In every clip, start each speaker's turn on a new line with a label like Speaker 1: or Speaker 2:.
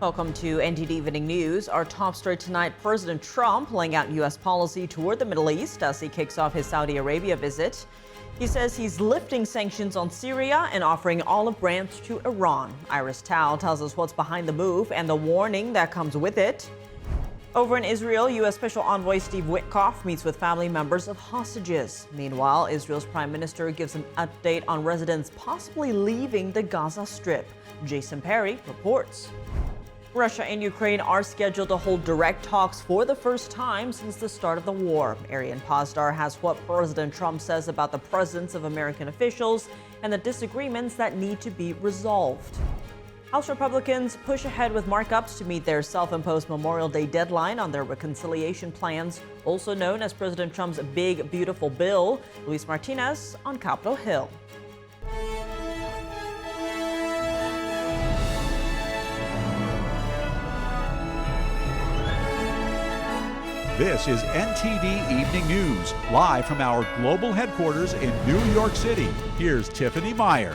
Speaker 1: Welcome to NTD Evening News. Our top story tonight, President Trump laying out U.S. policy toward the Middle East as he kicks off his Saudi Arabia visit. He says he's lifting sanctions on Syria and offering olive branch to Iran. Iris Tao tells us what's behind the move and the warning that comes with it. Over in Israel, U.S. Special Envoy Steve Witkoff meets with family members of hostages. Meanwhile, Israel's Prime Minister gives an update on residents possibly leaving the Gaza Strip. Jayson reports. Russia and Ukraine are scheduled to hold direct talks for the first time since the start of the war. Arian Pazdar has what President Trump says about the presence of American officials and the disagreements that need to be resolved. House Republicans push ahead with markups to meet their self-imposed Memorial Day deadline on their reconciliation plans, also known as President Trump's Big Beautiful Bill. Luis Martinez on Capitol Hill.
Speaker 2: This is NTD Evening News, live from our global headquarters in New York City. Here's Tiffany Meyer.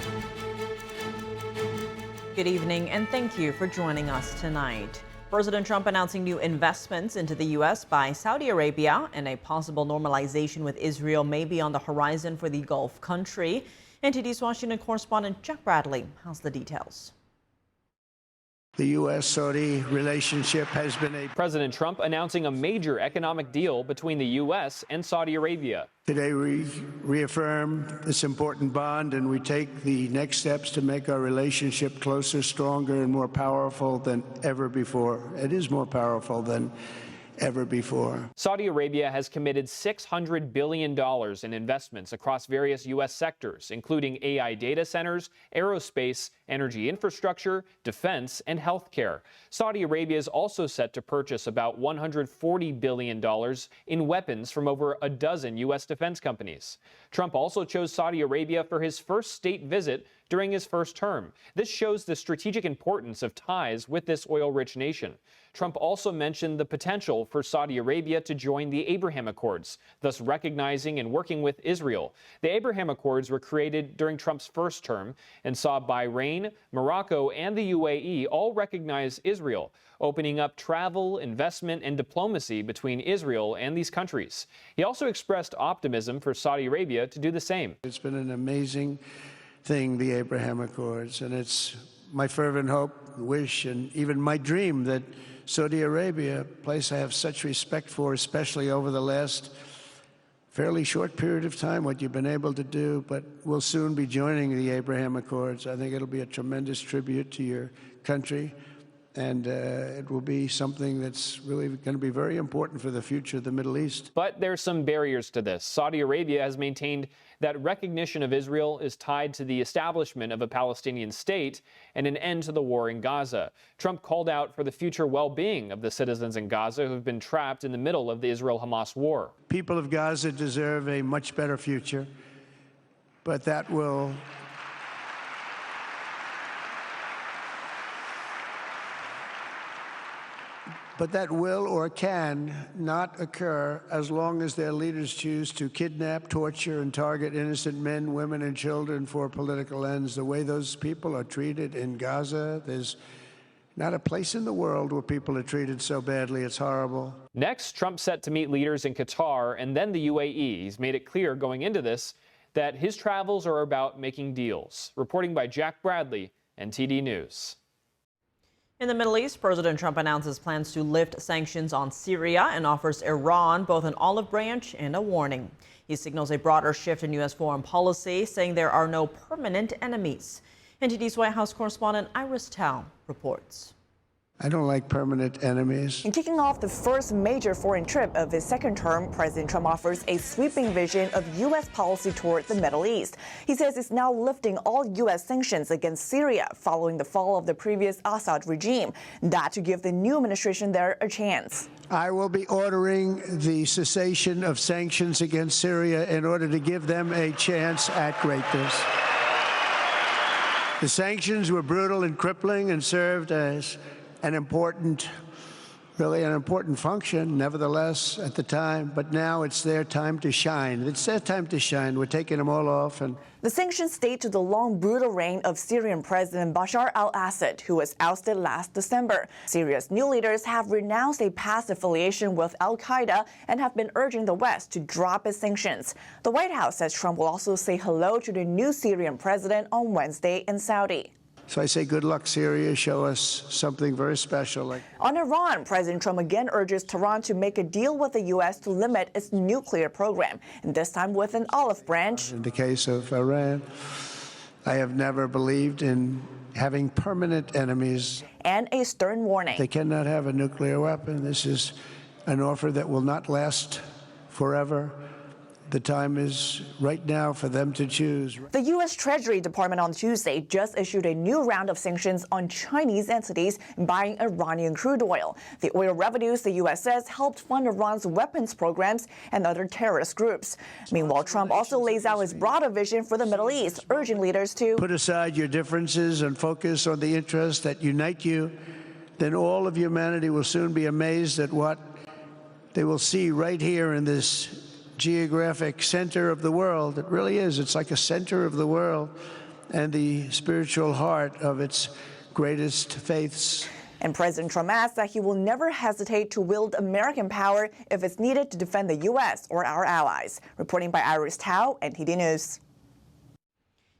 Speaker 1: Good evening, and thank you for joining us tonight. President Trump announcing new investments into the U.S. by Saudi Arabia, and a possible normalization with Israel may be on the horizon for the Gulf country. NTD's Washington correspondent Jack Bradley has the details.
Speaker 3: The U.S.-Saudi relationship has been
Speaker 4: President Trump announcing a major economic deal between the U.S. and Saudi Arabia.
Speaker 3: Today we reaffirm this important bond, and we take the next steps to make our relationship closer, stronger, and more powerful than ever before. It is more powerful than ever before.
Speaker 4: Saudi Arabia has committed $600 billion in investments across various U.S. sectors, including AI data centers, aerospace, energy infrastructure, defense, and healthcare. Saudi Arabia is also set to purchase about $140 billion in weapons from over a dozen U.S. defense companies. Trump also chose Saudi Arabia for his first state visit during his first term. This shows the strategic importance of ties with this oil-rich nation. Trump also mentioned the potential for Saudi Arabia to join the Abraham Accords, thus recognizing and working with Israel. The Abraham Accords were created during Trump's first term and saw Bahrain, Morocco, and the UAE all recognize Israel, opening up travel, investment, and diplomacy between Israel and these countries. He also expressed optimism for Saudi Arabia to do the same.
Speaker 3: It's been an amazing thing, the Abraham Accords, and it's my fervent hope, wish, and even my dream that Saudi Arabia, a place I have such respect for, especially over the last fairly short period of time, what you've been able to do, but will soon be joining the Abraham Accords. I think it'll be a tremendous tribute to your country, and it will be something that's really going to be very important for the future of the Middle East.
Speaker 4: But there's some barriers to this. Saudi Arabia has maintained that recognition of Israel is tied to the establishment of a Palestinian state and an end to the war in Gaza. Trump called out for the future well-being of the citizens in Gaza who have been trapped in the middle of the Israel-Hamas war.
Speaker 3: People of Gaza deserve a much better future, but that will or can not occur as long as their leaders choose to kidnap, torture, and target innocent men, women, and children for political ends. The way those people are treated in Gaza, there's not a place in the world where people are treated so badly. It's horrible.
Speaker 4: Next, Trump set to meet leaders in Qatar and then the UAE. He's made it clear going into this that his travels are about making deals. Reporting by Jack Bradley, NTD News.
Speaker 1: In the Middle East, President Trump announces plans to lift sanctions on Syria and offers Iran both an olive branch and a warning. He signals a broader shift in U.S. foreign policy, saying there are no permanent enemies. NTD's White House correspondent Iris Tao reports.
Speaker 3: I don't like permanent enemies.
Speaker 5: In kicking off the first major foreign trip of his second term, President Trump offers a sweeping vision of U.S. policy toward the Middle East. He says it's now lifting all U.S. sanctions against Syria following the fall of the previous Assad regime. That to give the new administration there a chance.
Speaker 3: I will be ordering the cessation of sanctions against Syria in order to give them a chance at greatness. The sanctions were brutal and crippling and served as an important really an important function, nevertheless, at the time. But now it's their time to shine. It's their time to shine. We're taking them all off. And
Speaker 5: the sanctions date to the long, brutal reign of Syrian President Bashar al-Assad, who was ousted last December. Syria's new leaders have renounced a past affiliation with al-Qaeda and have been urging the West to drop its sanctions. The White House says Trump will also say hello to the new Syrian president on Wednesday in Saudi.
Speaker 3: so I say good luck, Syria. Show us something very special.
Speaker 5: On Iran, President Trump again urges Tehran to make a deal with the U.S. to limit its nuclear program, and this time with an olive branch.
Speaker 3: In the case of Iran, I have never believed in having permanent enemies.
Speaker 5: And a stern warning.
Speaker 3: They cannot have a nuclear weapon. This is an offer that will not last forever. The time is right now for them to choose.
Speaker 5: The U.S. Treasury Department on Tuesday just issued a new round of sanctions on Chinese entities buying Iranian crude oil. The oil revenues, the U.S. says, helped fund Iran's weapons programs and other terrorist groups. Meanwhile, Trump also lays out his broader vision for the Middle East, urging leaders to
Speaker 3: put aside your differences and focus on the interests that unite you. Then all of humanity will soon be amazed at what they will see right here in this geographic center of the world. It really is. It's like a center of the world and the spiritual heart of its greatest faiths.
Speaker 5: And President Trump adds that he will never hesitate to wield American power if it's needed to defend the U.S. or our allies. Reporting by Iris Tao, NTD News.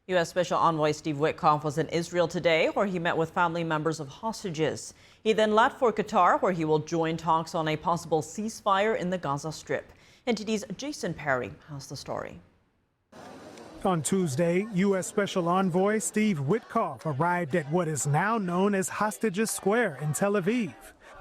Speaker 1: U.S. Special Envoy Steve Witkoff was in Israel today, where he met with family members of hostages. He then left for Qatar, where he will join talks on a possible ceasefire in the Gaza Strip. NTD's Jayson has the story.
Speaker 6: On Tuesday, U.S. Special Envoy Steve Witkoff arrived at what is now known as Hostages Square in Tel Aviv.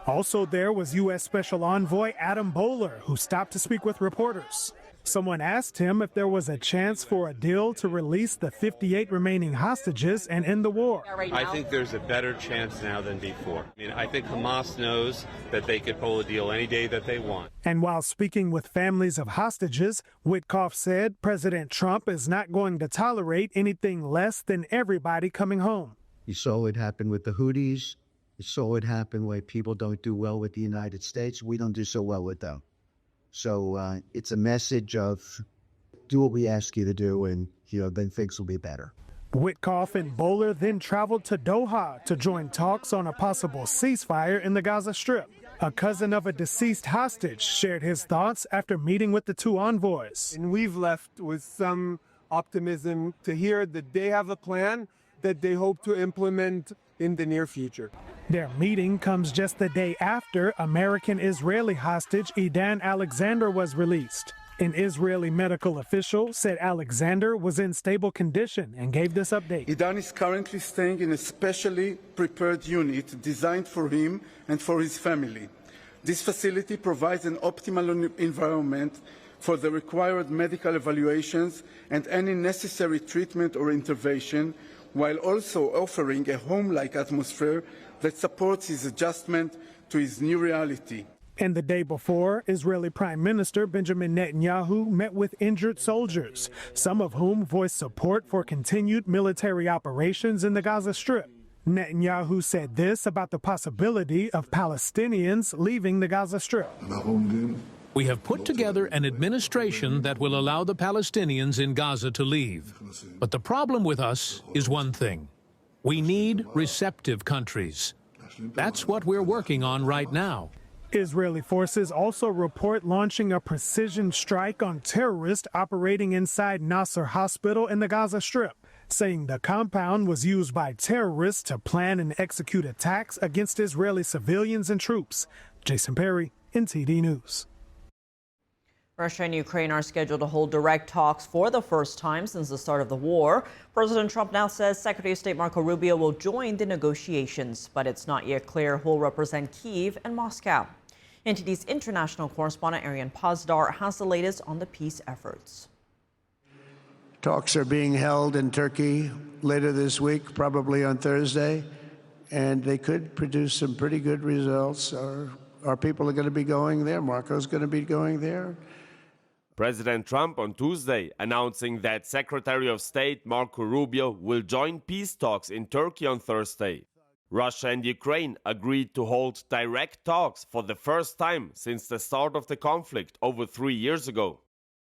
Speaker 6: Also there was U.S. Special Envoy Adam Boehler, who stopped to speak with reporters. Someone asked him if there was a chance for a deal to release the 58 remaining hostages and end the war.
Speaker 7: I think there's a better chance now than before. I think Hamas knows that they could pull a deal any day that they want.
Speaker 6: And while speaking with families of hostages, Witkoff said President Trump is not going to tolerate anything less than everybody coming home.
Speaker 8: You saw it happen with the Houthis. You saw it happen where people don't do well with the United States. We don't do so well with them. So it's a message of do what we ask you to do, and then things will be better.
Speaker 6: Witkoff and Boehler then traveled to Doha to join talks on a possible ceasefire in the Gaza Strip. A cousin of a deceased hostage shared his thoughts after meeting with the two envoys.
Speaker 9: And we've left with some optimism to hear that they have a plan that they hope to implement in the near future.
Speaker 6: Their meeting comes just the day after American-Israeli hostage Idan Alexander was released. An Israeli medical official said Alexander was in stable condition and gave this update.
Speaker 10: Idan is currently staying in a specially prepared unit designed for him and for his family. This facility provides an optimal environment for the required medical evaluations and any necessary treatment or intervention, while also offering a home-like atmosphere that supports his adjustment to his new reality.
Speaker 6: And the day before, Israeli Prime Minister Benjamin Netanyahu met with injured soldiers, some of whom voiced support for continued military operations in the Gaza Strip. Netanyahu said this about the possibility of Palestinians leaving the Gaza Strip.
Speaker 11: We have put together an administration that will allow the Palestinians in Gaza to leave. But the problem with us is one thing. We need receptive countries. That's what we're working on right now.
Speaker 6: Israeli forces also report launching a precision strike on terrorists operating inside Nasser Hospital in the Gaza Strip, saying the compound was used by terrorists to plan and execute attacks against Israeli civilians and troops. Jayson, NTD News.
Speaker 1: Russia and Ukraine are scheduled to hold direct talks for the first time since the start of the war. President Trump now says Secretary of State Marco Rubio will join the negotiations, but it's not yet clear who will represent Kyiv and Moscow. NTD's international correspondent Arian Pazdar has the latest on the peace efforts.
Speaker 3: Talks are being held in Turkey later this week, probably on Thursday, and they could produce some pretty good results. Our people are going to be going there. Marco's going to be going there.
Speaker 12: President Trump on Tuesday announcing that Secretary of State Marco Rubio will join peace talks in Turkey on Thursday. Russia and Ukraine agreed to hold direct talks for the first time since the start of the conflict over 3 years ago.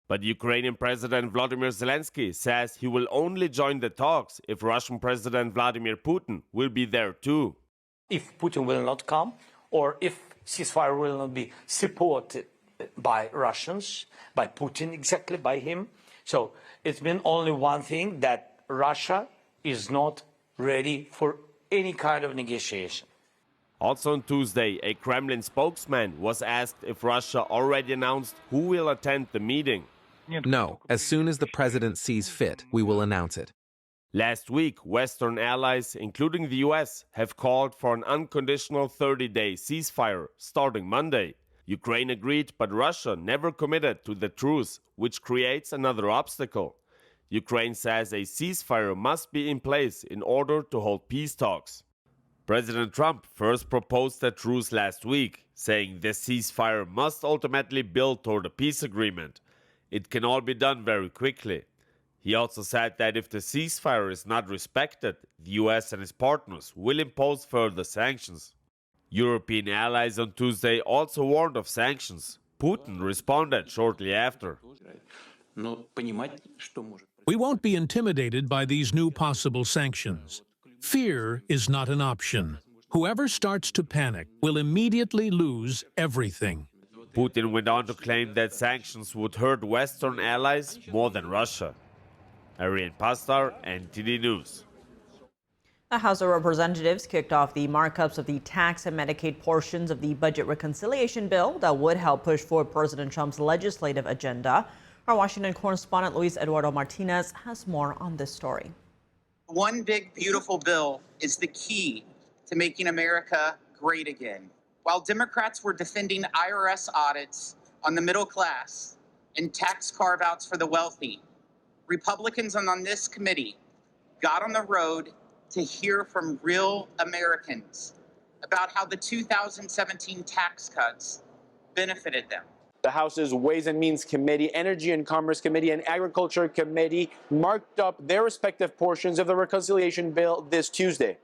Speaker 12: But Ukrainian President Volodymyr Zelensky says he will only join the talks if Russian President Vladimir Putin will be there too.
Speaker 13: If Putin will not come, or if ceasefire will not be supported by Russians, by Putin, exactly by him. So it's been only one thing, that Russia is not ready for any kind of negotiation.
Speaker 12: Also on Tuesday, a Kremlin spokesman was asked if Russia already announced who will attend the meeting.
Speaker 14: No, as soon as the president sees fit, we will announce it.
Speaker 12: Last week, Western allies, including the US, have called for an unconditional 30-day ceasefire starting Monday. Ukraine agreed, but Russia never committed to the truce, which creates another obstacle. Ukraine says a ceasefire must be in place in order to hold peace talks. President Trump first proposed a truce last week, saying the ceasefire must ultimately build toward a peace agreement. It can all be done very quickly. He also said that if the ceasefire is not respected, the US and its partners will impose further sanctions. European allies on Tuesday also warned of sanctions. Putin responded shortly after.
Speaker 11: We won't be intimidated by these new possible sanctions. Fear is not an option. Whoever starts to panic will immediately lose everything.
Speaker 12: Putin went on to claim that sanctions would hurt Western allies more than Russia. Ariane Pastar, NTD News.
Speaker 1: The House of Representatives kicked off the markups of the tax and Medicaid portions of the budget reconciliation bill that would help push forward President Trump's legislative agenda. Our Washington correspondent Luis Eduardo Martinez has more on this story.
Speaker 15: One big, beautiful bill is the key to making America great again. While Democrats were defending IRS audits on the middle class and tax carve-outs for the wealthy, Republicans on this committee got on the road to hear from real Americans about how the 2017 tax cuts benefited them.
Speaker 16: The House's Ways and Means Committee, Energy and Commerce Committee, and Agriculture Committee marked up their respective portions of the reconciliation bill this Tuesday.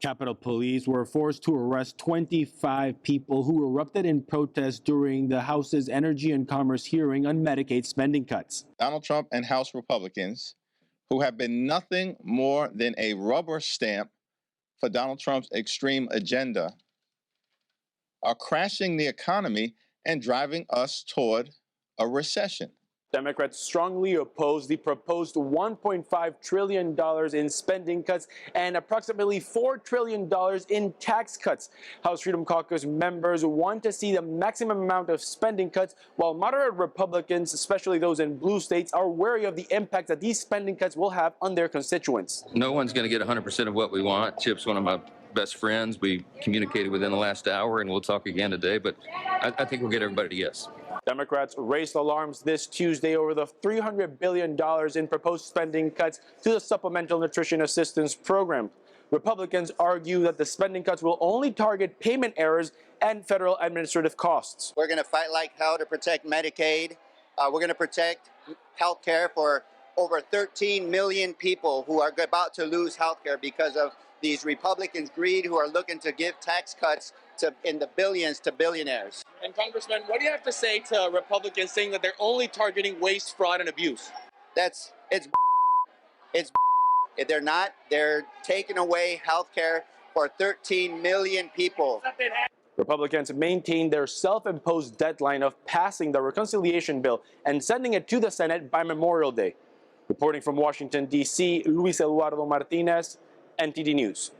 Speaker 16: Capitol Police were forced to arrest 25 people who erupted in protest during the House's Energy and Commerce hearing on Medicaid spending cuts.
Speaker 17: Donald Trump and House Republicans, who have been nothing more than a rubber stamp for Donald Trump's extreme agenda, are crashing the economy and driving us toward a recession.
Speaker 16: Democrats strongly oppose the proposed $1.5 trillion in spending cuts and approximately $4 trillion in tax cuts. House Freedom Caucus members want to see the maximum amount of spending cuts, while moderate Republicans, especially those in blue states, are wary of the impact that these spending cuts will have on their constituents.
Speaker 18: No one's going to get 100% of what we want. Chip's one of my best friends. We communicated within the last hour, and we'll talk again today, but I think we'll get everybody to yes.
Speaker 16: Democrats raised alarms this Tuesday over the $300 billion in proposed spending cuts to the Supplemental Nutrition Assistance Program. Republicans argue that the spending cuts will only target payment errors and federal administrative costs.
Speaker 19: We're going to fight like hell to protect Medicaid. We're going to protect health care for over 13 million people who are about to lose health care because of these Republicans' greed, who are looking to give tax cuts in the billions to billionaires.
Speaker 16: And Congressman, what do you have to say to Republicans saying that they're only targeting waste, fraud, and abuse?
Speaker 19: It's if they're not, they're taking away health care for 13 million people.
Speaker 16: Republicans maintain their self-imposed deadline of passing the reconciliation bill and sending it to the Senate by Memorial Day. Reporting from Washington, D.C., Luis Eduardo Martinez, NTD News.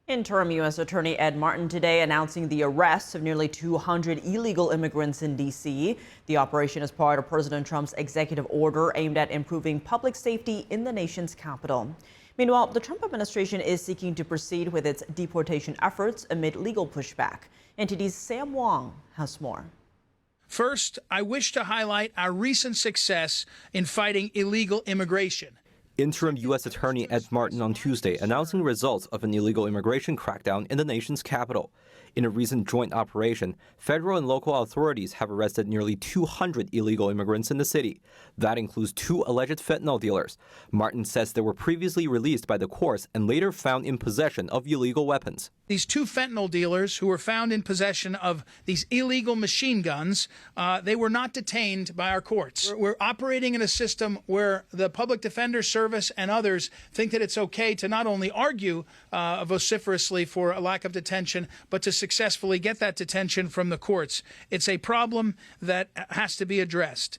Speaker 1: Interim U.S. Attorney Ed Martin today announcing the arrests of nearly 200 illegal immigrants in D.C. The operation is part of President Trump's executive order aimed at improving public safety in the nation's capital. Meanwhile, the Trump administration is seeking to proceed with its deportation efforts amid legal pushback. NTD's Sam Wong has more.
Speaker 20: First, I wish to highlight our recent success in fighting illegal immigration.
Speaker 21: Interim U.S. Attorney Ed Martin on Tuesday announcing results of an illegal immigration crackdown in the nation's capital. In a recent joint operation, federal and local authorities have arrested nearly 200 illegal immigrants in the city. That includes 2 alleged fentanyl dealers. Martin says they were previously released by the courts and later found in possession of illegal weapons.
Speaker 20: These 2 fentanyl dealers who were found in possession of these illegal machine guns, they were not detained by our courts. We're operating in a system where the Public Defender Service and others think that it's okay to not only argue vociferously for a lack of detention, but to successfully get that detention from the courts. It's a problem that has to be addressed.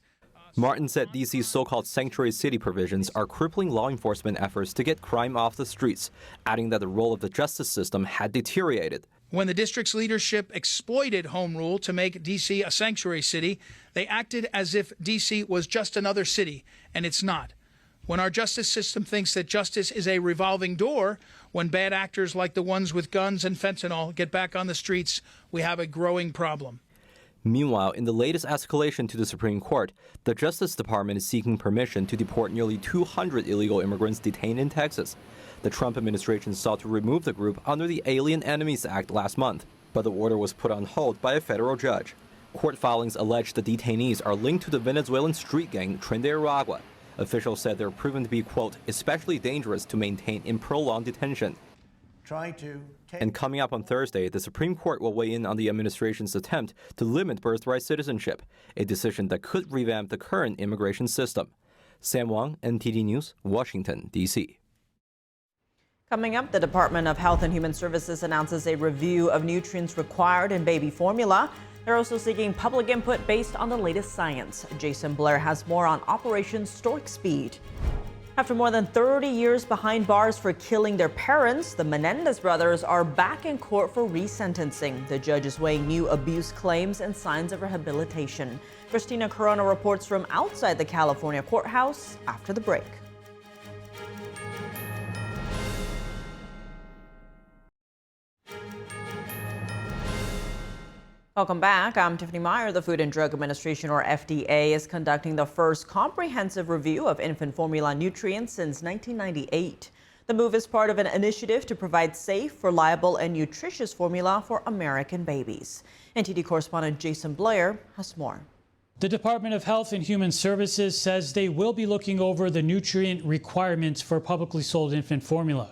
Speaker 21: Martin said D.C.'s so-called sanctuary city provisions are crippling law enforcement efforts to get crime off the streets, adding that the role of the justice system had deteriorated.
Speaker 20: When the district's leadership exploited home rule to make D.C. a sanctuary city, they acted as if D.C. was just another city, and it's not. When our justice system thinks that justice is a revolving door, when bad actors like the ones with guns and fentanyl get back on the streets, we have a growing problem.
Speaker 21: Meanwhile, in the latest escalation to the Supreme Court, the Justice Department is seeking permission to deport nearly 200 illegal immigrants detained in Texas. The Trump administration sought to remove the group under the Alien Enemies Act last month, but the order was put on hold by a federal judge. Court filings allege the detainees are linked to the Venezuelan street gang Tren de Aragua. Officials said they're proven to be, quote, especially dangerous to maintain in prolonged detention. And coming up on Thursday, the Supreme Court will weigh in on the administration's attempt to limit birthright citizenship, a decision that could revamp the current immigration system. Sam Wang, NTD News, Washington, D.C.
Speaker 1: Coming up, the Department of Health and Human Services announces a review of nutrients required in baby formula. They're also seeking public input based on the latest science. Jayson Blair has more on Operation Stork Speed. After more than 30 years behind bars for killing their parents, the Menendez brothers are back in court for resentencing. The judge is weighing new abuse claims and signs of rehabilitation. Christina Corona reports from outside the California courthouse after the break. Welcome back. I'm Tiffany Meyer. The Food and Drug Administration, or FDA, is conducting the first comprehensive review of infant formula nutrients since 1998. The move is part of an initiative to provide safe, reliable, and nutritious formula for American babies. NTD correspondent Jayson Blair has more.
Speaker 22: The Department of Health and Human Services says they will be looking over the nutrient requirements for publicly sold infant formula.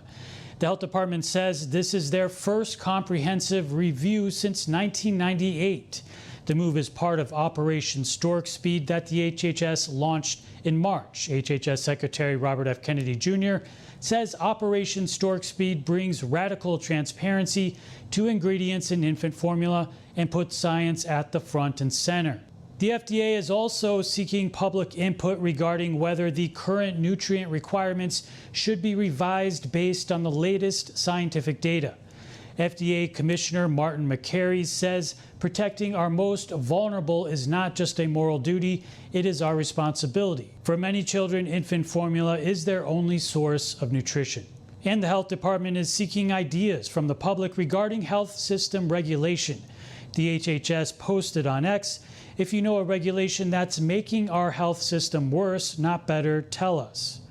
Speaker 22: The Health Department says this is their first comprehensive review since 1998. The move is part of Operation Stork Speed that the HHS launched in March. HHS Secretary Robert F. Kennedy Jr. says Operation Stork Speed brings radical transparency to ingredients in infant formula and puts science at the front and center. The FDA is also seeking public input regarding whether the current nutrient requirements should be revised based on the latest scientific data. FDA Commissioner Martin McCary says protecting our most vulnerable is not just a moral duty, it is our responsibility. For many children, infant formula is their only source of nutrition. And the Health Department is seeking ideas from the public regarding health system regulation. The HHS posted on X, "If you know a regulation that's making our health system worse, not better, tell us."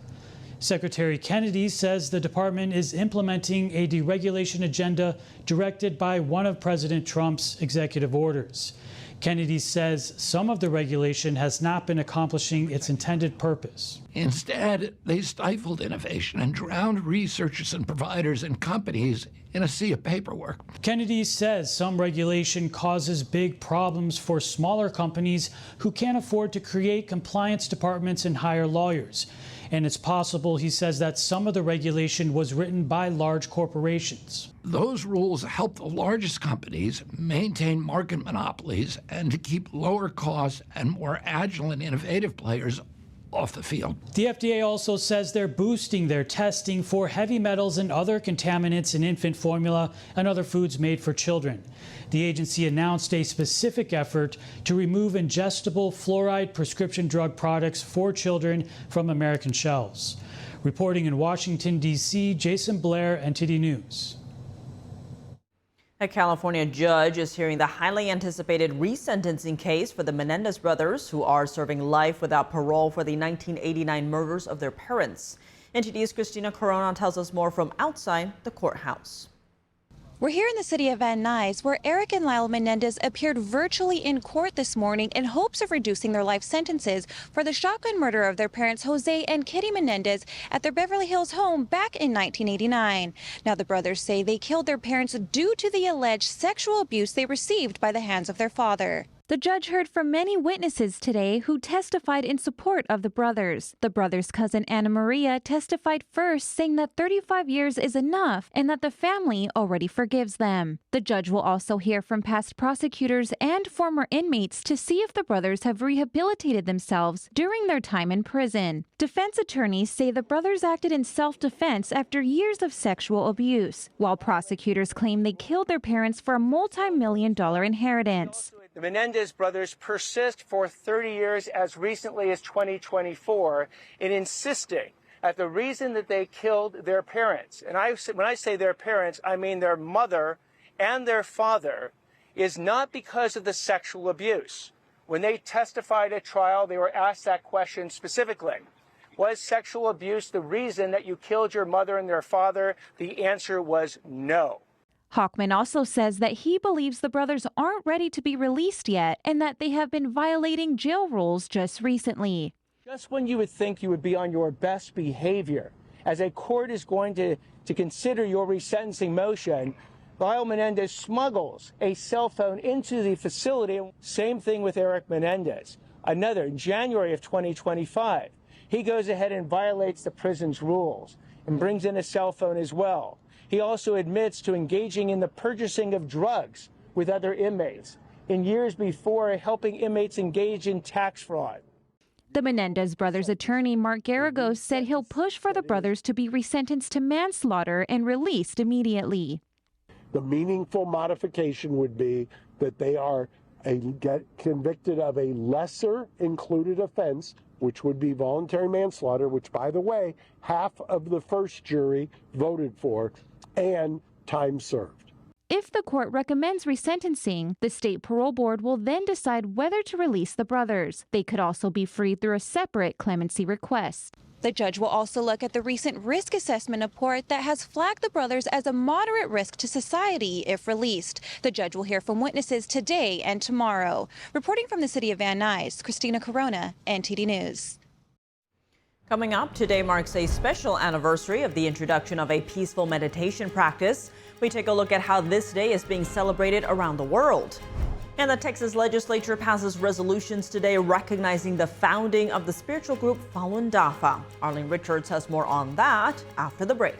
Speaker 22: Secretary Kennedy says the department is implementing a deregulation agenda directed by one of President Trump's executive orders. Kennedy says some of the regulation has not been accomplishing its intended purpose.
Speaker 23: Instead, they stifled innovation and drowned researchers and providers and companies in a sea of paperwork.
Speaker 22: Kennedy says some regulation causes big problems for smaller companies who can't afford to create compliance departments and hire lawyers. And it's possible, he says, that some of the regulation was written by large corporations.
Speaker 23: Those rules help the largest companies maintain market monopolies and to keep lower costs and more agile and innovative players off the field.
Speaker 22: The FDA also says they're boosting their testing for heavy metals and other contaminants in infant formula and other foods made for children. The agency announced a specific effort to remove ingestible fluoride prescription drug products for children from American shelves. Reporting in Washington, D.C., Jayson Blair, NTD News.
Speaker 1: A California judge is hearing the highly anticipated resentencing case for the Menendez brothers, who are serving life without parole for the 1989 murders of their parents. NTD's Christina Corona tells us more from outside the courthouse.
Speaker 2: We're here in the city of Van Nuys, where Eric and Lyle Menendez appeared virtually in court this morning in hopes of reducing their life sentences for the shotgun murder of their parents Jose and Kitty Menendez at their Beverly Hills home back in 1989. Now the brothers say they killed their parents due to the alleged sexual abuse they received by the hands of their father. The judge heard from many witnesses today who testified in support of the brothers. The brothers' cousin Anna Maria testified first, saying that 35 years is enough and that the family already forgives them. The judge will also hear from past prosecutors and former inmates to see if the brothers have rehabilitated themselves during their time in prison. Defense attorneys say the brothers acted in self-defense after years of sexual abuse, while prosecutors claim they killed their parents for a multi-million-dollar inheritance.
Speaker 4: The Menendez brothers persist for 30 years, as recently as 2024, in insisting that the reason that they killed their parents, and when I say their parents, I mean their mother and their father, is not because of the sexual abuse. When they testified at trial, they were asked that question specifically. Was sexual abuse the reason that you killed your mother and their father? The answer was no.
Speaker 2: Hochman also says that he believes the brothers aren't ready to be released yet and that they have been violating jail rules just recently.
Speaker 4: Just when you would think you would be on your best behavior, as a court is going to consider your resentencing motion, Lyle Menendez smuggles a cell phone into the facility. Same thing with Eric Menendez. Another, in January of 2025, he goes ahead and violates the prison's rules and brings in a cell phone as well. He also admits to engaging in the purchasing of drugs with other inmates, in years before helping inmates engage in tax fraud.
Speaker 2: The Menendez brothers' attorney, Mark Garagos, said he'll push for the brothers to be resentenced to manslaughter and released immediately.
Speaker 5: The meaningful modification would be that they get convicted of a lesser included offense, which would be voluntary manslaughter, which, by the way, half of the first jury voted for, and time served.
Speaker 2: If the court recommends resentencing, the state parole board will then decide whether to release the brothers. They could also be freed through a separate clemency request. The judge will also look at the recent risk assessment report that has flagged the brothers as a moderate risk to society if released. The judge will hear from witnesses today and tomorrow. Reporting from the city of Van Nuys, Christina Corona, NTD News.
Speaker 1: Coming up, today marks a special anniversary of the introduction of a peaceful meditation practice. We take a look at how this day is being celebrated around the world. And the Texas legislature passes resolutions today recognizing the founding of the spiritual group Falun Dafa. Arlene Richards has more on that after the break.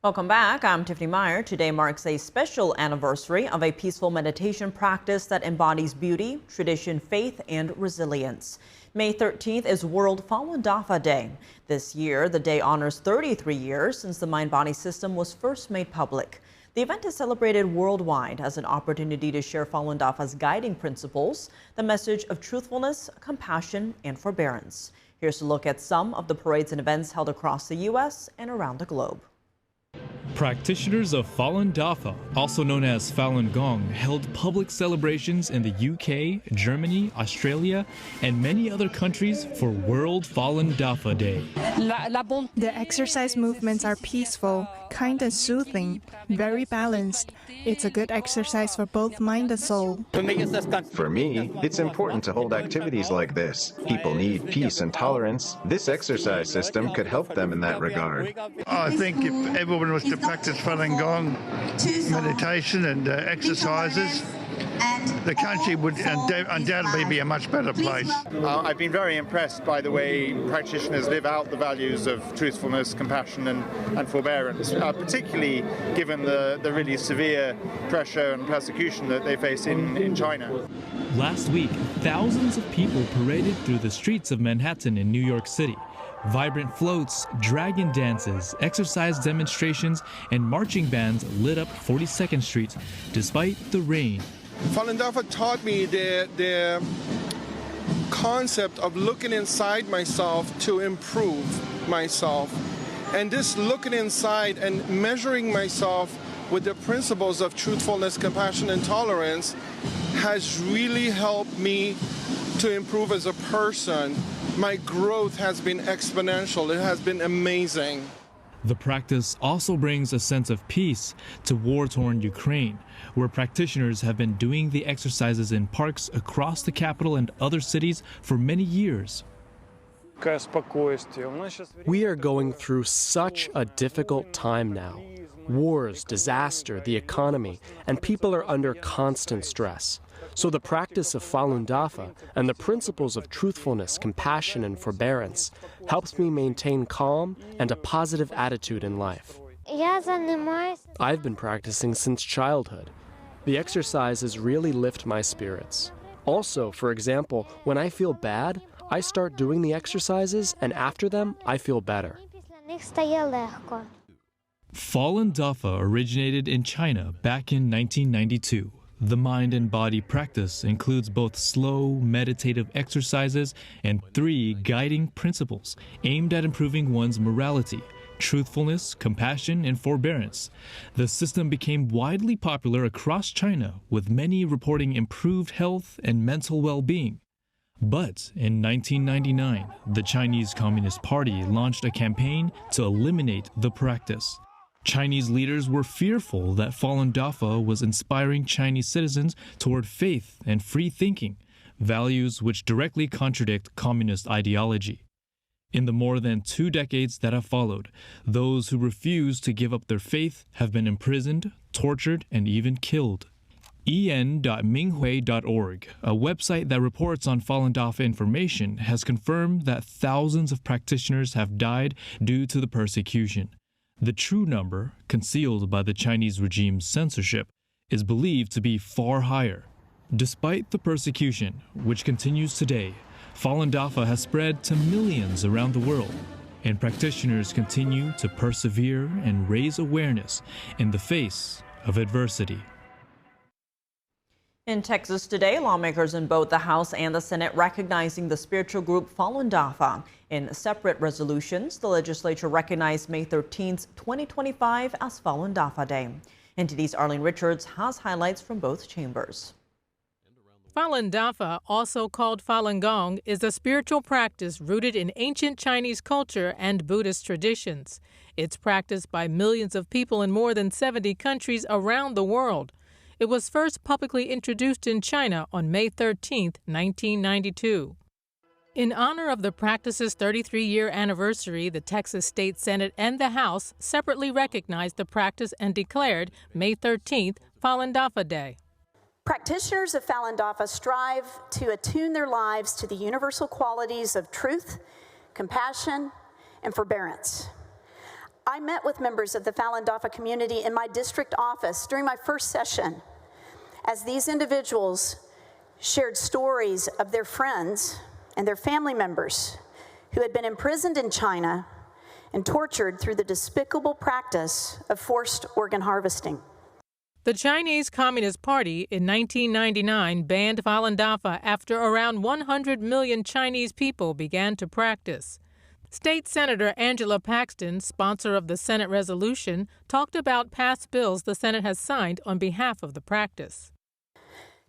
Speaker 1: Welcome back. I'm Tiffany Meyer. Today marks a special anniversary of a peaceful meditation practice that embodies beauty, tradition, faith, and resilience. May 13th is World Falun Dafa Day. This year, the day honors 33 years since the mind-body system was first made public. The event is celebrated worldwide as an opportunity to share Falun Dafa's guiding principles, the message of truthfulness, compassion, and forbearance. Here's a look at some of the parades and events held across the U.S. and around the globe.
Speaker 24: Practitioners of Falun Dafa, also known as Falun Gong, held public celebrations in the UK, Germany, Australia, and many other countries for World Falun Dafa Day.
Speaker 25: The exercise movements are peaceful, kind and soothing, very balanced. It's a good exercise for both mind and soul.
Speaker 26: For me, it's important to hold activities like this. People need peace and tolerance. This exercise system could help them in that regard.
Speaker 27: I think if everyone was to practice Falun Gong meditation and exercises, the country would undoubtedly be a much better place.
Speaker 28: I've been very impressed by the way practitioners live out the values of truthfulness, compassion and forbearance, particularly given the really severe pressure and persecution that they face in China.
Speaker 24: Last week, thousands of people paraded through the streets of Manhattan in New York City. Vibrant floats, dragon dances, exercise demonstrations, and marching bands lit up 42nd Street despite the rain.
Speaker 29: Falun Dafa taught me the concept of looking inside myself to improve myself. And this looking inside and measuring myself with the principles of truthfulness, compassion, and tolerance has really helped me to improve as a person my growth has been exponential. It has been amazing.
Speaker 24: The practice also brings a sense of peace to war-torn Ukraine, where practitioners have been doing the exercises in parks across the capital and other cities for many years.
Speaker 3: We are going through such a difficult time now. Wars, disaster, the economy, and people are under constant stress. So the practice of Falun Dafa and the principles of truthfulness, compassion, and forbearance helps me maintain calm and a positive attitude in life. I've been practicing since childhood. The exercises really lift my spirits. Also, for example, when I feel bad, I start doing the exercises, and after them, I feel better.
Speaker 24: Falun Dafa originated in China back in 1992. The mind and body practice includes both slow, meditative exercises and 3 guiding principles aimed at improving one's morality: truthfulness, compassion, and forbearance. The system became widely popular across China, with many reporting improved health and mental well-being. But in 1999, the Chinese Communist Party launched a campaign to eliminate the practice. Chinese leaders were fearful that Falun Dafa was inspiring Chinese citizens toward faith and free thinking, values which directly contradict communist ideology. In the more than 2 decades that have followed, those who refuse to give up their faith have been imprisoned, tortured, and even killed. en.minghui.org, a website that reports on Falun Dafa information, has confirmed that thousands of practitioners have died due to the persecution. The true number, concealed by the Chinese regime's censorship, is believed to be far higher. Despite the persecution, which continues today, Falun Dafa has spread to millions around the world, and practitioners continue to persevere and raise awareness in the face of adversity.
Speaker 1: In Texas today, lawmakers in both the House and the Senate recognizing the spiritual group Falun Dafa. In separate resolutions, the legislature recognized May 13, 2025 as Falun Dafa Day. NTD's Arlene Richards has highlights from both chambers.
Speaker 6: Falun Dafa, also called Falun Gong, is a spiritual practice rooted in ancient Chinese culture and Buddhist traditions. It's practiced by millions of people in more than 70 countries around the world. It was first publicly introduced in China on May 13, 1992. In honor of the practice's 33-year anniversary, the Texas State Senate and the House separately recognized the practice and declared May 13th Falun Dafa Day.
Speaker 7: Practitioners of Falun Dafa strive to attune their lives to the universal qualities of truth, compassion, and forbearance. I met with members of the Falun Dafa community in my district office during my first session, as these individuals shared stories of their friends and their family members who had been imprisoned in China and tortured through the despicable practice of forced organ harvesting.
Speaker 6: The Chinese Communist Party in 1999 banned Falun Dafa after around 100 million Chinese people began to practice. State Senator Angela Paxton, sponsor of the Senate resolution, talked about past bills the Senate has signed on behalf of the practice.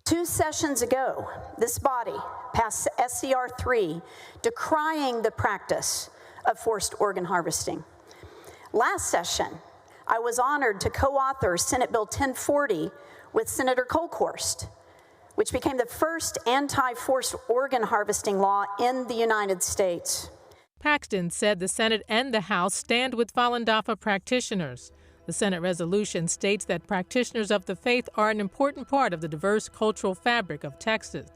Speaker 7: 2 sessions ago, this body passed SCR 3 decrying the practice of forced organ harvesting. Last session, I was honored to co-author Senate Bill 1040 with Senator Kolkhorst, which became the first anti-forced organ harvesting law in the United States.
Speaker 6: Paxton said the Senate and the House stand with Falun Dafa practitioners. The Senate resolution states that practitioners of the faith are an important part of the diverse cultural fabric of Texas.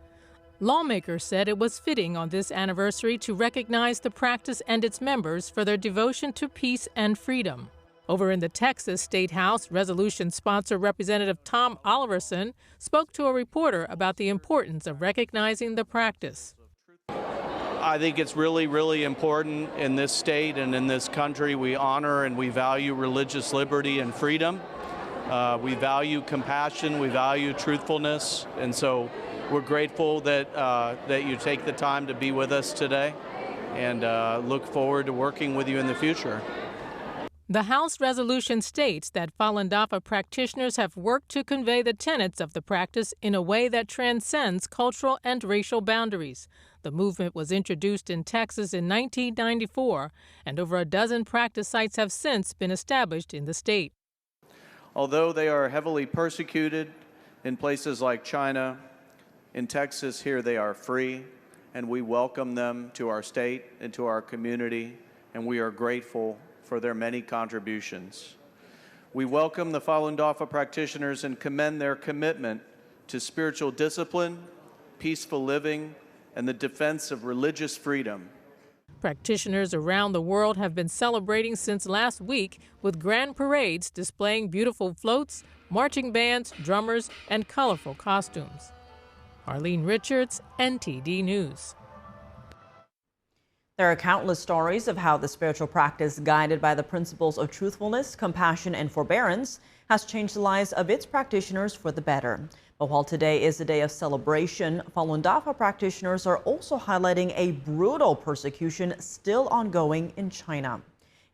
Speaker 6: Lawmakers said it was fitting on this anniversary to recognize the practice and its members for their devotion to peace and freedom. Over in the Texas State House, resolution sponsor Representative Tom Oliverson spoke to a reporter about the importance of recognizing the practice.
Speaker 8: I think it's really, really important in this state and in this country. We honor and we value religious liberty and freedom. We value compassion, we value truthfulness, and so we're grateful that you take the time to be with us today, and look forward to working with you in the future.
Speaker 6: The House resolution states that Falun Dafa practitioners have worked to convey the tenets of the practice in a way that transcends cultural and racial boundaries. The movement was introduced in Texas in 1994, and over a dozen practice sites have since been established in the state.
Speaker 8: Although they are heavily persecuted in places like China, in Texas here they are free, and we welcome them to our state and to our community, and we are grateful for their many contributions. We welcome the Falun Dafa practitioners and commend their commitment to spiritual discipline, peaceful living, and the defense of religious freedom.
Speaker 6: Practitioners around the world have been celebrating since last week with grand parades displaying beautiful floats, marching bands, drummers, and colorful costumes. Arlene Richards, NTD News.
Speaker 1: There are countless stories of how the spiritual practice guided by the principles of truthfulness, compassion, and forbearance has changed the lives of its practitioners for the better. But while today is a day of celebration, Falun Dafa practitioners are also highlighting a brutal persecution still ongoing in China.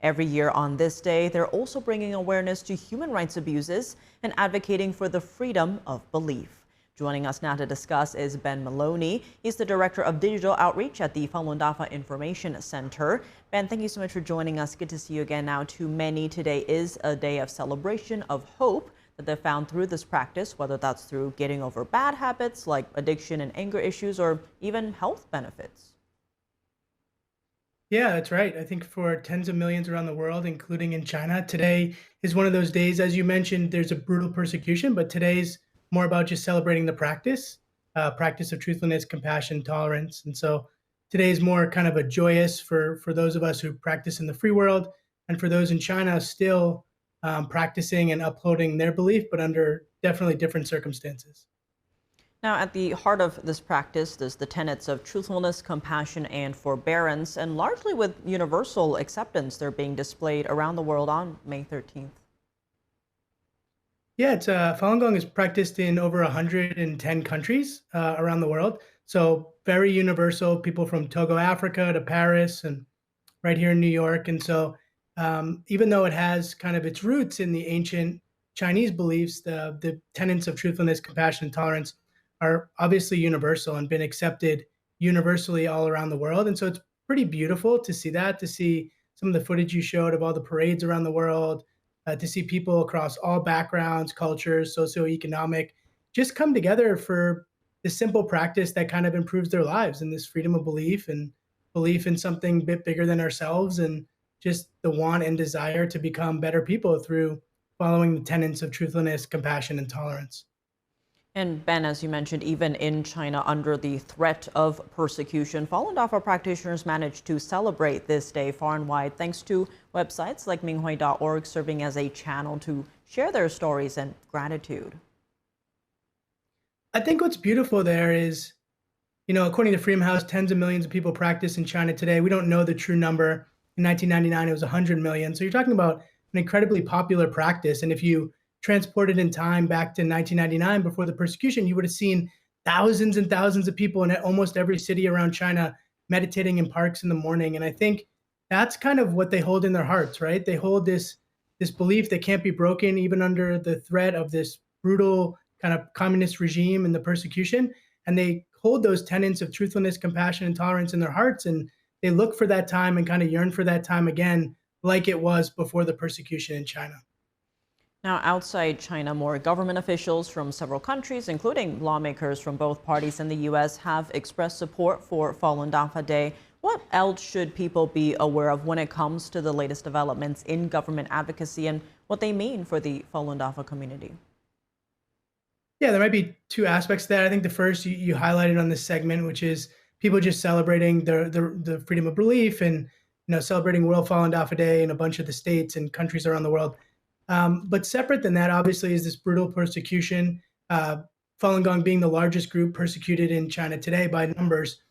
Speaker 1: Every year on this day, they're also bringing awareness to human rights abuses and advocating for the freedom of belief. Joining us now to discuss is Ben Maloney. He's the Director of Digital Outreach at the Falun Dafa Information Center. Ben, thank you so much for joining us. Good to see you again. Now, to many, today is a day of celebration, of hope that they've found through this practice, whether that's through getting over bad habits like addiction and anger issues or even health benefits.
Speaker 9: Yeah, that's right. I think for tens of millions around the world, including in China, today is one of those days. As you mentioned, there's a brutal persecution, but today's more about just celebrating the practice of truthfulness, compassion, tolerance. And so today is more kind of a joyous for those of us who practice in the free world, and for those in China still practicing and upholding their belief, but under definitely different circumstances.
Speaker 1: Now, at the heart of this practice, there's the tenets of truthfulness, compassion, and forbearance, and largely with universal acceptance, they're being displayed around the world on May 13th.
Speaker 9: Yeah, it's Falun Gong is practiced in over 110 countries around the world. So very universal, people from Togo, Africa to Paris and right here in New York. And so even though it has kind of its roots in the ancient Chinese beliefs, the tenets of truthfulness, compassion, and tolerance are obviously universal and been accepted universally all around the world. And so it's pretty beautiful to see that, to see some of the footage you showed of all the parades around the world, to see people across all backgrounds, cultures, socioeconomic, just come together for this simple practice that kind of improves their lives, and this freedom of belief and belief in something a bit bigger than ourselves, and just the want and desire to become better people through following the tenets of truthfulness, compassion, and tolerance.
Speaker 1: And Ben, as you mentioned, even in China, under the threat of persecution, Falun Dafa practitioners managed to celebrate this day far and wide thanks to websites like Minghui.org serving as a channel to share their stories and gratitude.
Speaker 9: I think what's beautiful there is, according to Freedom House, tens of millions of people practice in China today. We don't know the true number. In 1999, it was 100 million. So you're talking about an incredibly popular practice. And if you transported in time back to 1999 before the persecution, you would have seen thousands and thousands of people in almost every city around China meditating in parks in the morning. And I think that's kind of what they hold in their hearts, right? They hold this belief that can't be broken even under the threat of this brutal kind of communist regime and the persecution. And they hold those tenets of truthfulness, compassion, and tolerance in their hearts. And they look for that time and kind of yearn for that time again, like it was before the persecution in China.
Speaker 1: Now, outside China, more government officials from several countries, including lawmakers from both parties in the U.S., have expressed support for Falun Dafa Day. What else should people be aware of when it comes to the latest developments in government advocacy and what they mean for the Falun Dafa community?
Speaker 9: Yeah, there might be two aspects to that. I think the first you highlighted on this segment, which is people just celebrating the freedom of belief and celebrating World Falun Dafa Day in a bunch of the states and countries around the world. But separate than that, obviously, is this brutal persecution. Falun Gong being the largest group persecuted in China today by numbers,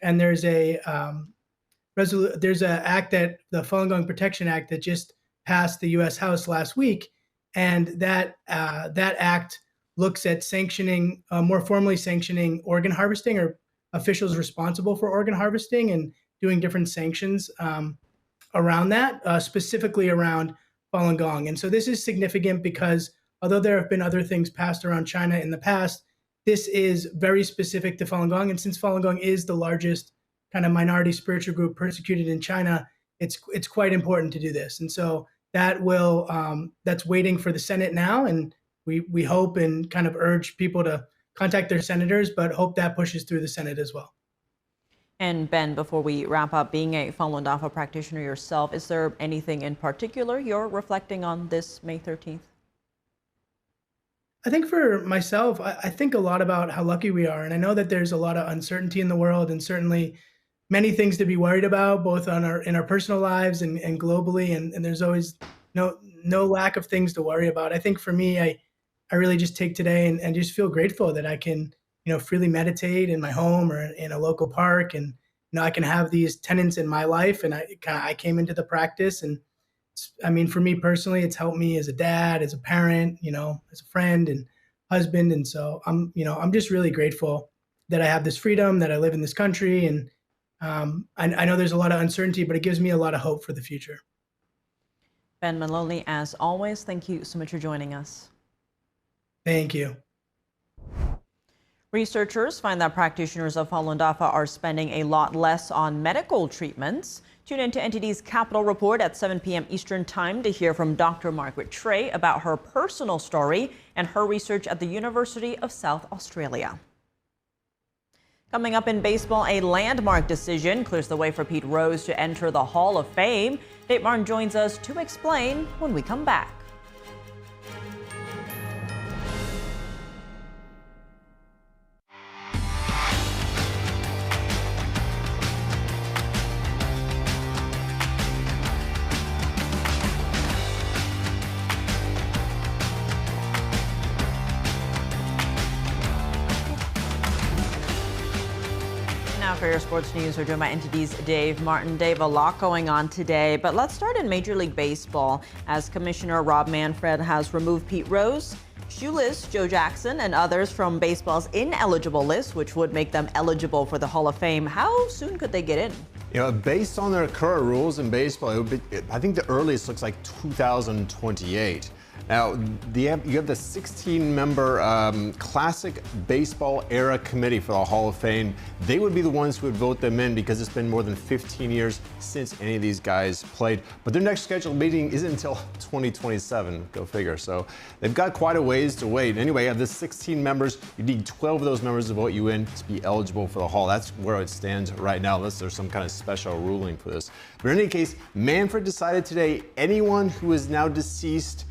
Speaker 9: and there's a act that the Falun Gong Protection Act that just passed the U.S. House last week, and that act looks at sanctioning, more formally sanctioning organ harvesting or officials responsible for organ harvesting and doing different sanctions around that, specifically around Falun Gong. And so this is significant because although there have been other things passed around China in the past, this is very specific to Falun Gong. And since Falun Gong is the largest kind of minority spiritual group persecuted in China, it's quite important to do this. And so that will that's waiting for the Senate now. And we hope and kind of urge people to contact their senators, but hope that pushes through the Senate as well.
Speaker 1: And Ben, before we wrap up, being a Falun Dafa practitioner yourself, is there anything in particular you're reflecting on this May 13th?
Speaker 9: I think for myself, I think a lot about how lucky we are. And I know that there's a lot of uncertainty in the world and certainly many things to be worried about, both in our personal lives and globally. And there's always no lack of things to worry about. I think for me, I really just take today and just feel grateful that I can, freely meditate in my home or in a local park. And, I can have these tenets in my life. And I came into the practice. And for me personally, it's helped me as a dad, as a parent, as a friend and husband. And so I'm just really grateful that I have this freedom, that I live in this country. And I know there's a lot of uncertainty, but it gives me a lot of hope for the future.
Speaker 1: Ben Maloney, as always, thank you so much for joining us.
Speaker 9: Thank you.
Speaker 1: Researchers find that practitioners of Falun Dafa are spending a lot less on medical treatments. Tune into NTD's Capital Report at 7 p.m. Eastern Time to hear from Dr. Margaret Trey about her personal story and her research at the University of South Australia. Coming up in baseball, a landmark decision clears the way for Pete Rose to enter the Hall of Fame. Dave Martin joins us to explain when we come back. For your sports news, we're joined by NTD's Dave Martin. Dave, a lot going on today, but let's start in Major League Baseball as Commissioner Rob Manfred has removed Pete Rose, Shoeless Joe Jackson, and others from baseball's ineligible list, which would make them eligible for the Hall of Fame. How soon could they get in?
Speaker 10: Based on their current rules in baseball, I think the earliest looks like 2028. Now, you have the 16-member Classic Baseball Era Committee for the Hall of Fame. They would be the ones who would vote them in because it's been more than 15 years since any of these guys played. But their next scheduled meeting isn't until 2027, go figure. So they've got quite a ways to wait. Anyway, of the 16 members, you need 12 of those members to vote you in to be eligible for the Hall. That's where it stands right now, unless there's some kind of special ruling for this. But in any case, Manfred decided today anyone who is now deceased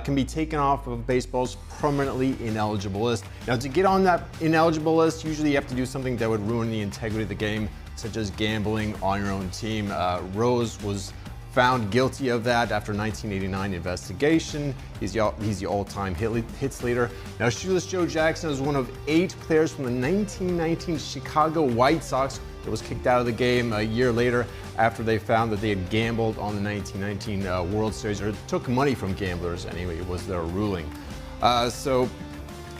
Speaker 10: can be taken off of baseball's permanently ineligible list. Now, to get on that ineligible list, usually you have to do something that would ruin the integrity of the game, such as gambling on your own team. Rose was found guilty of that after a 1989 investigation. He's the all-time hits leader. Now, Shoeless Joe Jackson is one of 8 players from the 1919 Chicago White Sox that was kicked out of the game a year later after they found that they had gambled on the 1919 World Series, or took money from gamblers anyway, it was their ruling. So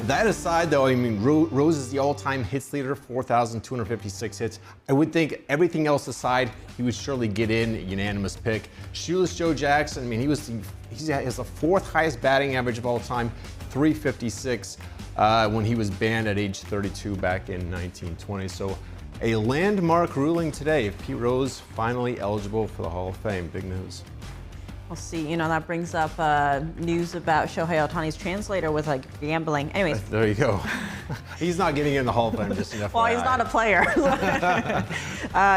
Speaker 10: that aside, though, Rose is the all-time hits leader, 4,256 hits. I would think everything else aside, he would surely get in, unanimous pick. Shoeless Joe Jackson, he has the 4th highest batting average of all time, 356, when he was banned at age 32 back in 1920. So a landmark ruling today. Pete Rose finally eligible for the Hall of Fame. Big news.
Speaker 1: We'll see. That brings up news about Shohei Ohtani's translator with gambling. Anyways.
Speaker 10: There you go. He's not getting in the Hall of Fame, just enough.
Speaker 1: Well, he's not a player.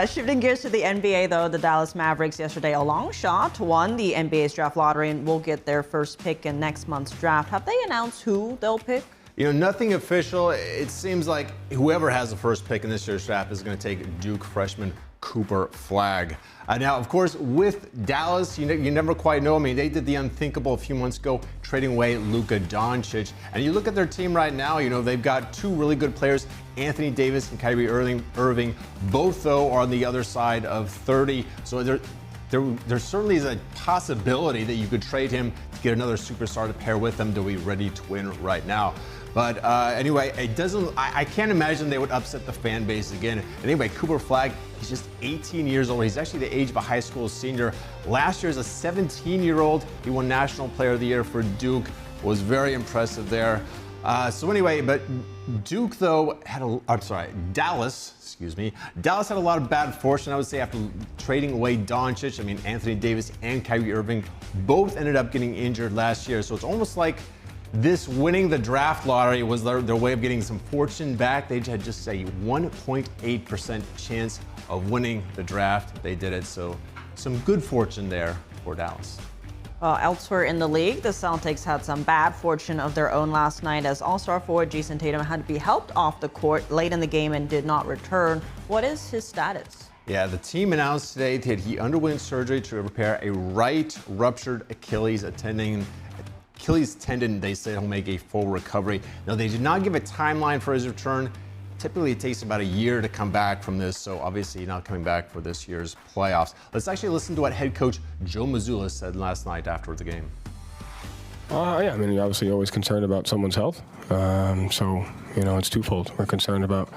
Speaker 1: Shifting gears to the NBA, though, the Dallas Mavericks yesterday, a long shot, won the NBA's draft lottery and will get their first pick in next month's draft. Have they announced who they'll pick?
Speaker 10: Nothing official. It seems like whoever has the first pick in this year's draft is going to take Duke freshman Cooper Flagg. Now, of course, with Dallas, you never quite know. They did the unthinkable a few months ago, trading away Luka Doncic. And you look at their team right now, they've got 2 really good players, Anthony Davis and Kyrie Irving. Both, though, are on the other side of 30. So there certainly is a possibility that you could trade him to get another superstar to pair with them to be ready to win right now. But anyway, I can't imagine they would upset the fan base again. Anyway, Cooper Flagg, he's just 18 years old. He's actually the age of a high school senior. Last year as a 17-year-old, he won National Player of the Year for Duke. Was very impressive there. So anyway, but Duke, though, Dallas had a lot of bad fortune, I would say, after trading away Doncic. I mean, Anthony Davis and Kyrie Irving both ended up getting injured last year. So it's almost like this winning the draft lottery was their way of getting some fortune back. They had just a 1.8% chance of winning the draft. They did it, so some good fortune there for Dallas.
Speaker 1: Elsewhere in the league, the Celtics had some bad fortune of their own last night as All-Star forward Jayson Tatum had to be helped off the court late in the game and did not return. What is his status?
Speaker 10: Yeah, the team announced today that he underwent surgery to repair a right ruptured Achilles tendon. They said he'll make a full recovery. Now, they did not give a timeline for his return. Typically, it takes about a year to come back from this, so obviously not coming back for this year's playoffs. Let's actually listen to what head coach Joe Mazzulla said last night after the game.
Speaker 11: Yeah, I mean, you're obviously always concerned about someone's health. So, it's twofold. We're concerned about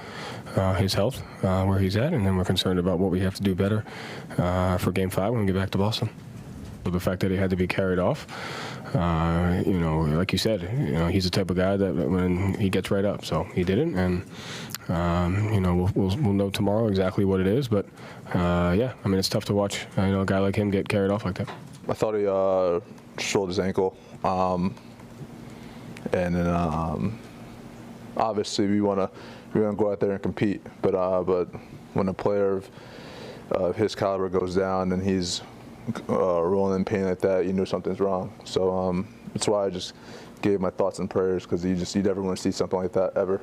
Speaker 11: his health, where he's at, and then we're concerned about what we have to do better for Game 5 when we get back to Boston. So the fact that he had to be carried off, like you said, he's the type of guy that when he gets right up. So he didn't, and we'll know tomorrow exactly what it is. But yeah, I mean, it's tough to watch a guy like him get carried off like that.
Speaker 12: I thought he rolled his ankle, and then obviously we want to go out there and compete. But when a player of his caliber goes down and he's rolling in pain like that, you know something's wrong. So that's why I just gave my thoughts and prayers, because you never want to see something like that ever.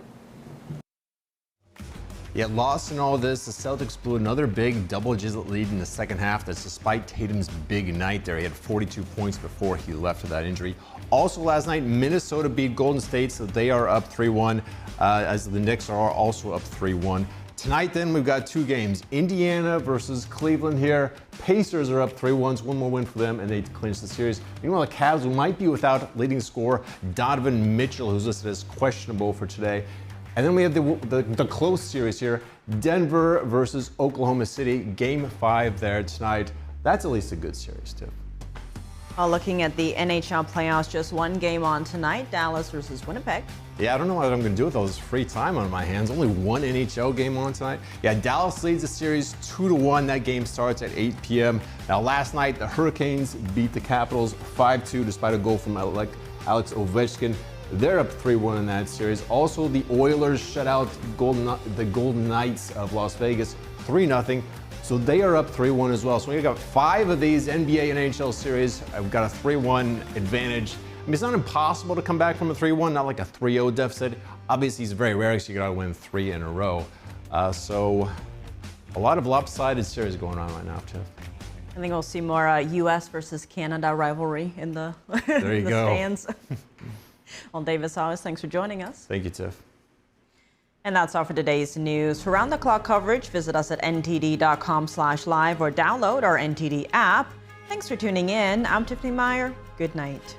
Speaker 10: Yet lost in all this, the Celtics blew another big double-digit lead in the second half. That's despite Tatum's big night there. He had 42 points before he left with that injury. Also last night, Minnesota beat Golden State, so they are up 3-1, as the Knicks are also up 3-1. Tonight, then, we've got two games. Indiana versus Cleveland here. Pacers are up 3-1, one more win for them, and they clinch the series. Meanwhile, the Cavs might be without leading scorer Donovan Mitchell, who's listed as questionable for today. And then we have the close series here. Denver versus Oklahoma City. Game 5 there tonight. That's at least a good series, too.
Speaker 1: Looking at the NHL playoffs, just one game on tonight, Dallas versus Winnipeg.
Speaker 10: Yeah, I don't know what I'm going to do with all this free time on my hands. Only one NHL game on tonight. Yeah, Dallas leads the series 2-1. That game starts at 8 p.m. Now, last night, the Hurricanes beat the Capitals 5-2 despite a goal from Alex Ovechkin. They're up 3-1 in that series. Also, the Oilers shut out the Golden Knights of Las Vegas 3-0. So they are up 3-1 as well. So we've got 5 of these NBA and NHL series. I've got a 3-1 advantage. I mean, it's not impossible to come back from a 3-1, not like a 3-0 deficit. Obviously, it's very rare, so you got to win 3 in a row. So a lot of lopsided series going on right now, too.
Speaker 1: I think we'll see more U.S. versus Canada rivalry in the,
Speaker 10: there you go.
Speaker 1: stands. Well, Davis, always, thanks for joining us.
Speaker 10: Thank you, Tiff.
Speaker 1: And that's all for today's news. For round-the-clock coverage, visit us at ntd.com/live or download our NTD app. Thanks for tuning in. I'm Tiffany Meyer. Good night.